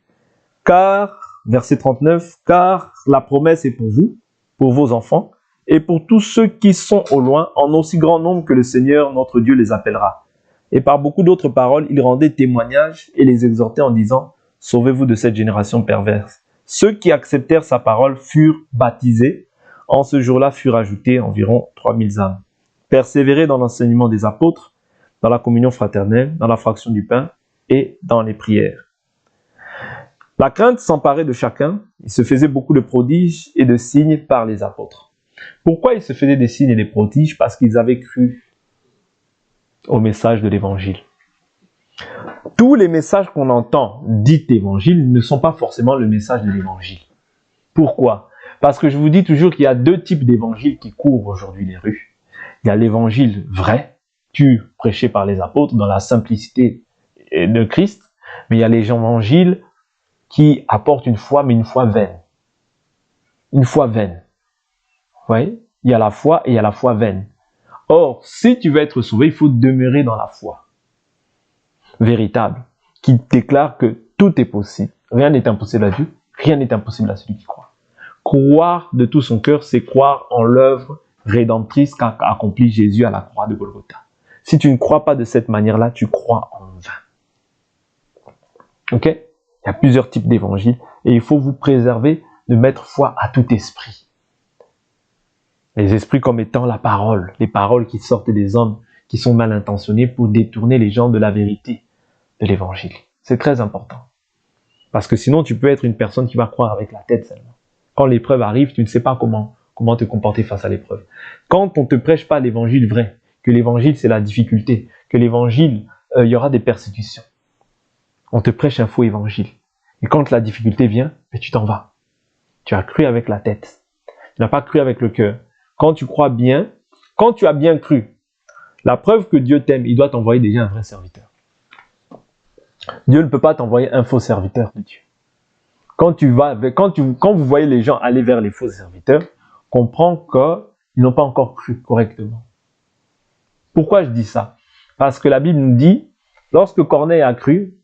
car, verset 39, car la promesse est pour vous, pour vos enfants, et pour tous ceux qui sont au loin, en aussi grand nombre que le Seigneur, notre Dieu, les appellera. Et par beaucoup d'autres paroles, il rendait témoignage et les exhortait en disant, sauvez-vous de cette génération perverse. Ceux qui acceptèrent sa parole furent baptisés. En ce jour-là furent ajoutés environ 3000 âmes. Persévérez dans l'enseignement des apôtres, dans la communion fraternelle, dans la fraction du pain et dans les prières. La crainte s'emparait de chacun. Il se faisait beaucoup de prodiges et de signes par les apôtres. Pourquoi il se faisait des signes et des prodiges? Parce qu'ils avaient cru au message de l'évangile. Tous les messages qu'on entend dits évangile ne sont pas forcément le message de l'évangile. Pourquoi? Parce que je vous dis toujours qu'il y a deux types d'évangiles qui courent aujourd'hui les rues. Il y a l'évangile vrai, prêché par les apôtres dans la simplicité de Christ, mais il y a les évangiles qui apportent une foi, mais une foi vaine. Une foi vaine. Vous voyez? Il y a la foi et il y a la foi vaine. Or, si tu veux être sauvé, il faut demeurer dans la foi véritable, qui déclare que tout est possible. Rien n'est impossible à Dieu, rien n'est impossible à celui qui croit. Croire de tout son cœur, c'est croire en l'œuvre rédemptrice qu'a accompli Jésus à la croix de Golgotha. Si tu ne crois pas de cette manière-là, tu crois en vain. Ok? Il y a plusieurs types d'évangiles et il faut vous préserver de mettre foi à tout esprit. Les esprits comme étant la parole, les paroles qui sortent des hommes qui sont mal intentionnés pour détourner les gens de la vérité de l'évangile. C'est très important. Parce que sinon, tu peux être une personne qui va croire avec la tête seulement. Quand l'épreuve arrive, tu ne sais pas comment te comporter face à l'épreuve. Quand on ne te prêche pas l'évangile vrai, que l'évangile c'est la difficulté, que l'évangile, il y aura des persécutions. On te prêche un faux évangile. Et quand la difficulté vient, tu t'en vas. Tu as cru avec la tête. Tu n'as pas cru avec le cœur. Quand tu crois bien, quand tu as bien cru, la preuve que Dieu t'aime, il doit t'envoyer déjà un vrai serviteur. Dieu ne peut pas t'envoyer un faux serviteur de Dieu. Quand vous voyez les gens aller vers les faux serviteurs, comprends qu'ils n'ont pas encore cru correctement. Pourquoi je dis ça? Parce que la Bible nous dit, lorsque Corneille a cru,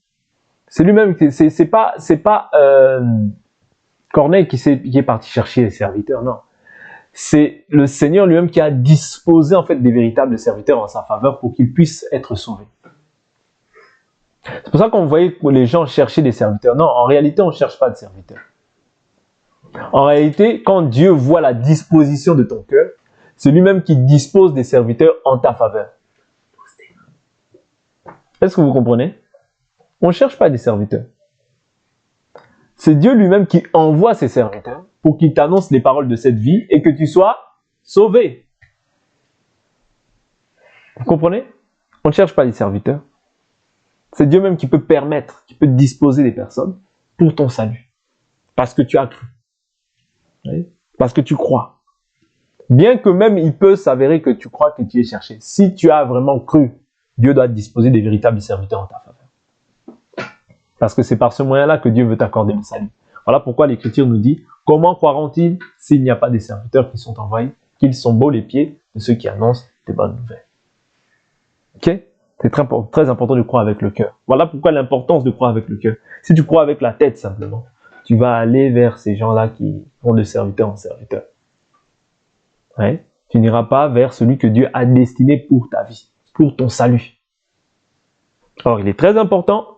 c'est lui-même, c'est pas Corneille qui est parti chercher les serviteurs, non. C'est le Seigneur lui-même qui a disposé en fait des véritables serviteurs en sa faveur pour qu'ils puissent être sauvés. C'est pour ça qu'on voyait que les gens cherchaient des serviteurs. Non, en réalité, on ne cherche pas de serviteurs. En réalité, quand Dieu voit la disposition de ton cœur, c'est lui-même qui dispose des serviteurs en ta faveur. Est-ce que vous comprenez? On ne cherche pas des serviteurs. C'est Dieu lui-même qui envoie ses serviteurs pour qu'ils t'annoncent les paroles de cette vie et que tu sois sauvé. Vous comprenez? On ne cherche pas des serviteurs. C'est Dieu même qui peut permettre, qui peut disposer des personnes pour ton salut. Parce que tu as cru. Parce que tu crois. Bien que même il peut s'avérer que tu crois que tu es cherché. Si tu as vraiment cru, Dieu doit disposer des véritables serviteurs en ta faveur. Parce que c'est par ce moyen-là que Dieu veut t'accorder le salut. Voilà pourquoi l'Écriture nous dit, comment croiront-ils s'il n'y a pas des serviteurs qui sont envoyés, qu'ils sont beaux les pieds de ceux qui annoncent des bonnes nouvelles. Ok? C'est très important de croire avec le cœur. Voilà pourquoi l'importance de croire avec le cœur. Si tu crois avec la tête simplement, tu vas aller vers ces gens-là qui vont de serviteur en serviteur. Ouais? Tu n'iras pas vers celui que Dieu a destiné pour ta vie, pour ton salut. Alors, il est très important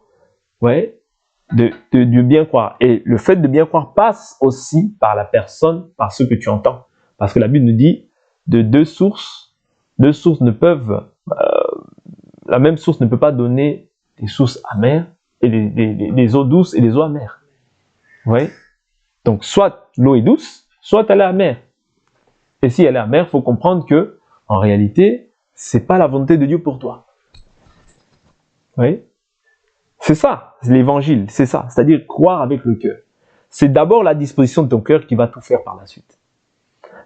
de bien croire. Et le fait de bien croire passe aussi par la personne, par ce que tu entends. Parce que la Bible nous dit, de deux sources ne peuvent... la même source ne peut pas donner des sources amères et des eaux douces et des eaux amères. Oui. Donc, soit l'eau est douce, soit elle est amère. Et si elle est amère, il faut comprendre que, en réalité, c'est pas la volonté de Dieu pour toi. Vous voyez? C'est ça, l'évangile, c'est ça. C'est-à-dire croire avec le cœur. C'est d'abord la disposition de ton cœur qui va tout faire par la suite.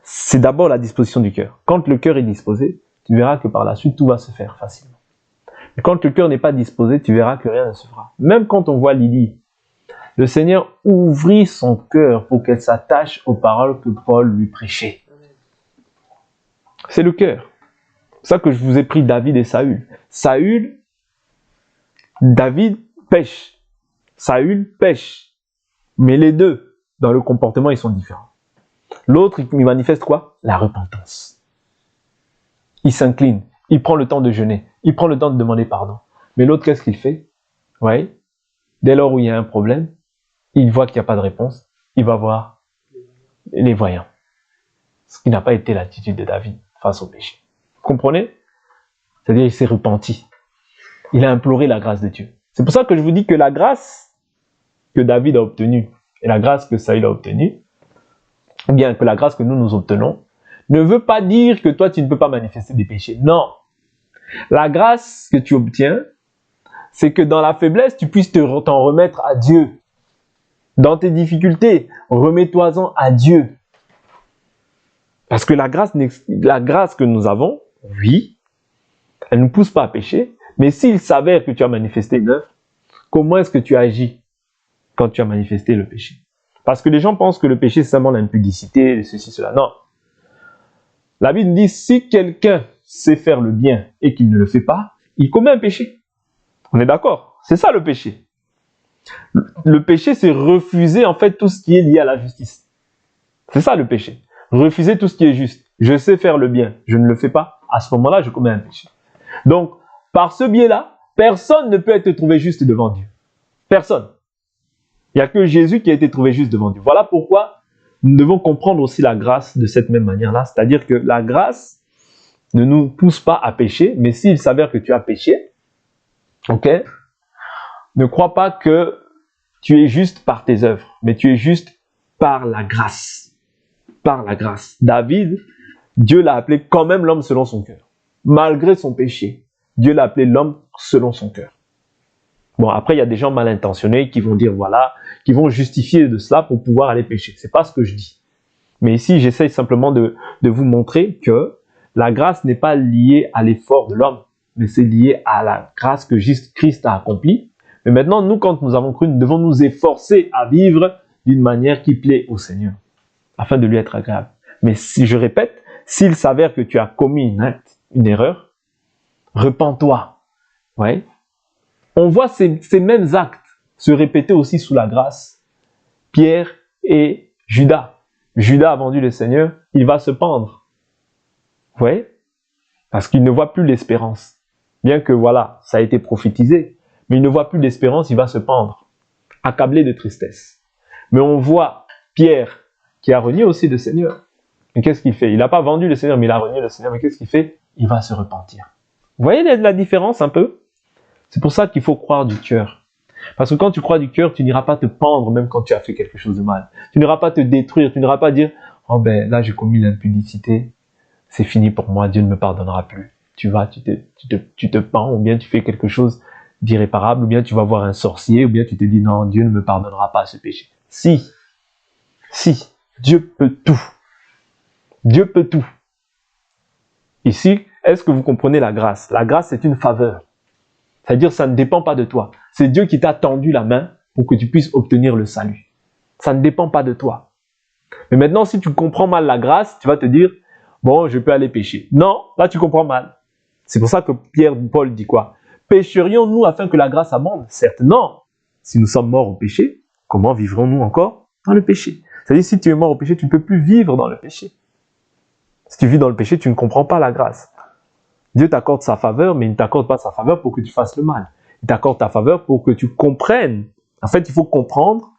C'est d'abord la disposition du cœur. Quand le cœur est disposé, tu verras que par la suite, tout va se faire facilement. Mais quand le cœur n'est pas disposé, tu verras que rien ne se fera. Même quand on voit Lydie, le Seigneur ouvrit son cœur pour qu'elle s'attache aux paroles que Paul lui prêchait. C'est le cœur. C'est ça que je vous ai pris David et Saül. David pêche. Saül pêche. Mais les deux, dans le comportement, ils sont différents. L'autre, il manifeste quoi? La repentance. Il s'incline. Il prend le temps de jeûner. Il prend le temps de demander pardon. Mais l'autre, qu'est-ce qu'il fait? Oui. Dès lors où il y a un problème, il voit qu'il n'y a pas de réponse. Il va voir les voyants. Ce qui n'a pas été l'attitude de David face au péché. Vous comprenez? C'est-à-dire, il s'est repenti. Il a imploré la grâce de Dieu. C'est pour ça que je vous dis que la grâce que David a obtenue et la grâce que Saül a obtenue, ou bien que la grâce que nous obtenons, ne veut pas dire que toi, tu ne peux pas manifester des péchés. Non. La grâce que tu obtiens, c'est que dans la faiblesse, tu puisses t'en remettre à Dieu. Dans tes difficultés, remets-toi-en à Dieu. Parce que la grâce que nous avons, oui, elle ne nous pousse pas à pécher, mais s'il s'avère que tu as manifesté une œuvre, comment est-ce que tu agis quand tu as manifesté le péché? Parce que les gens pensent que le péché, c'est seulement l'impudicité, ceci, cela. Non. La Bible dit, si quelqu'un sait faire le bien et qu'il ne le fait pas, il commet un péché. On est d'accord? C'est ça le péché. Le péché, c'est refuser en fait tout ce qui est lié à la justice. C'est ça le péché. Refuser tout ce qui est juste. Je sais faire le bien, je ne le fais pas. À ce moment-là, je commets un péché. Donc, par ce biais-là, personne ne peut être trouvé juste devant Dieu. Personne. Il n'y a que Jésus qui a été trouvé juste devant Dieu. Voilà pourquoi nous devons comprendre aussi la grâce de cette même manière-là. C'est-à-dire que la grâce ne nous pousse pas à pécher, mais s'il s'avère que tu as péché, ok, ne crois pas que tu es juste par tes œuvres, mais tu es juste par la grâce. Par la grâce. David, Dieu l'a appelé quand même l'homme selon son cœur. Malgré son péché, Dieu l'a appelé l'homme selon son cœur. Bon, après, il y a des gens mal intentionnés qui vont dire, voilà, qui vont justifier de cela pour pouvoir aller pécher. C'est pas ce que je dis. Mais ici, j'essaye simplement de vous montrer que la grâce n'est pas liée à l'effort de l'homme, mais c'est lié à la grâce que Christ a accomplie. Mais maintenant, nous, quand nous avons cru, nous devons nous efforcer à vivre d'une manière qui plaît au Seigneur, afin de lui être agréable. Mais si je répète, s'il s'avère que tu as commis une erreur, repens-toi. Ouais. On voit ces mêmes actes se répéter aussi sous la grâce. Pierre et Judas. Judas a vendu le Seigneur, il va se pendre. Vous voyez? Parce qu'il ne voit plus l'espérance. Bien que voilà, ça a été prophétisé, mais il ne voit plus l'espérance, il va se pendre, accablé de tristesse. Mais on voit Pierre qui a renié aussi le Seigneur. Mais qu'est-ce qu'il fait? Il n'a pas vendu le Seigneur, mais il a renié le Seigneur. Mais qu'est-ce qu'il fait? Il va se repentir. Vous voyez la différence un peu? C'est pour ça qu'il faut croire du cœur. Parce que quand tu crois du cœur, tu n'iras pas te pendre même quand tu as fait quelque chose de mal. Tu n'iras pas te détruire, tu n'iras pas dire « Oh ben là j'ai commis l'impudicité, c'est fini pour moi, Dieu ne me pardonnera plus. » Tu vas, tu te pends, ou bien tu fais quelque chose d'irréparable, ou bien tu vas voir un sorcier, ou bien tu te dis « Non, Dieu ne me pardonnera pas ce péché. » Si, Dieu peut tout. Dieu peut tout. Ici, est-ce que vous comprenez la grâce? La grâce, c'est une faveur. C'est-à-dire, ça ne dépend pas de toi. C'est Dieu qui t'a tendu la main pour que tu puisses obtenir le salut. Ça ne dépend pas de toi. Mais maintenant, si tu comprends mal la grâce, tu vas te dire, bon, je peux aller pécher. Non, là, tu comprends mal. C'est pour ça que Paul dit quoi? Pécherions-nous afin que la grâce abonde? Certes, non. Si nous sommes morts au péché, comment vivrons-nous encore dans le péché? C'est-à-dire, si tu es mort au péché, tu ne peux plus vivre dans le péché. Si tu vis dans le péché, tu ne comprends pas la grâce. Dieu t'accorde sa faveur, mais il ne t'accorde pas sa faveur pour que tu fasses le mal. Il t'accorde ta faveur pour que tu comprennes. En fait, il faut comprendre,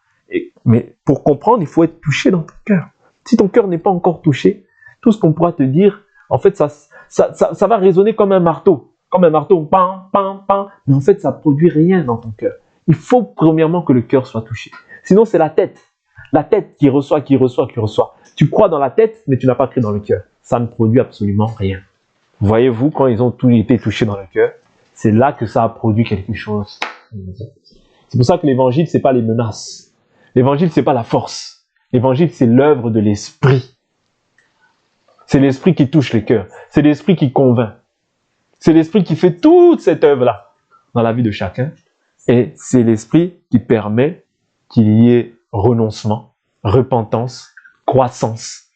mais pour comprendre, il faut être touché dans ton cœur. Si ton cœur n'est pas encore touché, tout ce qu'on pourra te dire, en fait, ça va résonner comme un marteau. Comme un marteau, pam, pam, pam. Mais en fait, ça ne produit rien dans ton cœur. Il faut premièrement que le cœur soit touché. Sinon, c'est la tête. La tête qui reçoit. Tu crois dans la tête, mais tu n'as pas cru dans le cœur. Ça ne produit absolument rien. Voyez-vous, quand ils ont tous été touchés dans le cœur, c'est là que ça a produit quelque chose. C'est pour ça que l'évangile, c'est pas les menaces. L'évangile, c'est pas la force. L'évangile, c'est l'œuvre de l'esprit. C'est l'esprit qui touche les cœurs. C'est l'esprit qui convainc. C'est l'esprit qui fait toute cette œuvre-là dans la vie de chacun. Et c'est l'esprit qui permet qu'il y ait renoncement, repentance, croissance.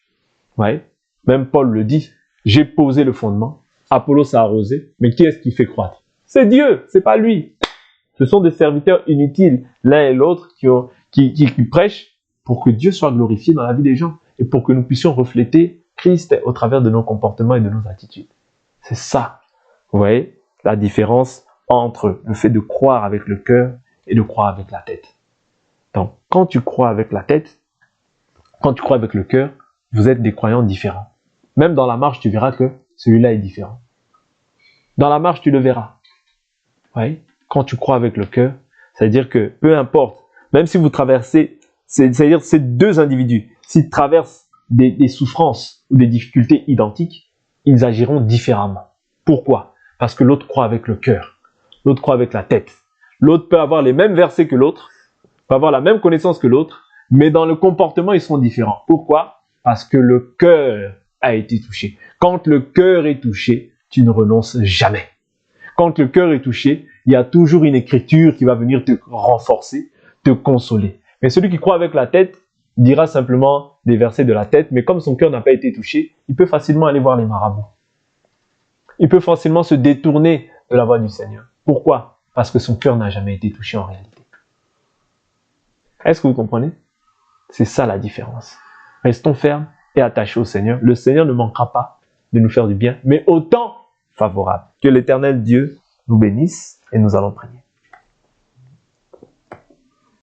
Ouais. Même Paul le dit. J'ai posé le fondement. Apollos a arrosé. Mais qui est-ce qui fait croître? C'est Dieu, c'est pas lui. Ce sont des serviteurs inutiles, l'un et l'autre, qui prêchent pour que Dieu soit glorifié dans la vie des gens et pour que nous puissions refléter Christ au travers de nos comportements et de nos attitudes. C'est ça, vous voyez, la différence entre le fait de croire avec le cœur et de croire avec la tête. Donc, quand tu crois avec la tête, quand tu crois avec le cœur, vous êtes des croyants différents. Même dans la marche, tu verras que celui-là est différent. Dans la marche, tu le verras. Oui. Quand tu crois avec le cœur, c'est-à-dire que peu importe, même si vous traversez, c'est-à-dire ces deux individus, s'ils traversent des souffrances ou des difficultés identiques, ils agiront différemment. Pourquoi? Parce que l'autre croit avec le cœur, l'autre croit avec la tête. L'autre peut avoir les mêmes versets que l'autre, peut avoir la même connaissance que l'autre, mais dans le comportement, ils sont différents. Pourquoi? Parce que le cœur a été touché. Quand le cœur est touché, tu ne renonces jamais. Quand le cœur est touché, il y a toujours une écriture qui va venir te renforcer, te consoler. Mais celui qui croit avec la tête dira simplement des versets de la tête, mais comme son cœur n'a pas été touché, il peut facilement aller voir les marabouts. Il peut facilement se détourner de la voie du Seigneur. Pourquoi? Parce que son cœur n'a jamais été touché en réalité. Est-ce que vous comprenez? C'est ça la différence. Restons fermes et attachés au Seigneur. Le Seigneur ne manquera pas de nous faire du bien, mais au temps favorable. Que l'Éternel Dieu nous bénisse et nous allons prier.